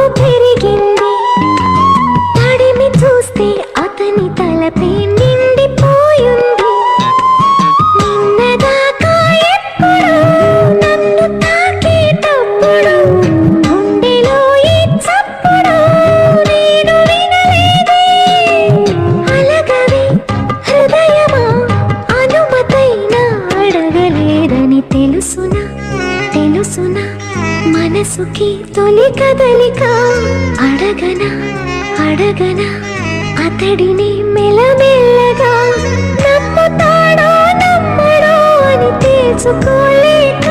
మోగు పెరిగింది. తడిమి చూస్తే అతని తలపై నిండిపోయింది. నిన్నదాకా ఎప్పుడు నన్ను తాకేటప్పుడు గుండెలో ఈ చప్పుడు నేను వినలేదే. అలగవే హృదయమా, అనుమతైనా అడగలేదని తెలుసునా తెలుసునా. మనసుకి తొలి కదలిక అడగనా అడగనా అతడిని మెల్లమెల్లగా. నమ్ముతాడో నమ్మడో అని తెలుసుకోలేక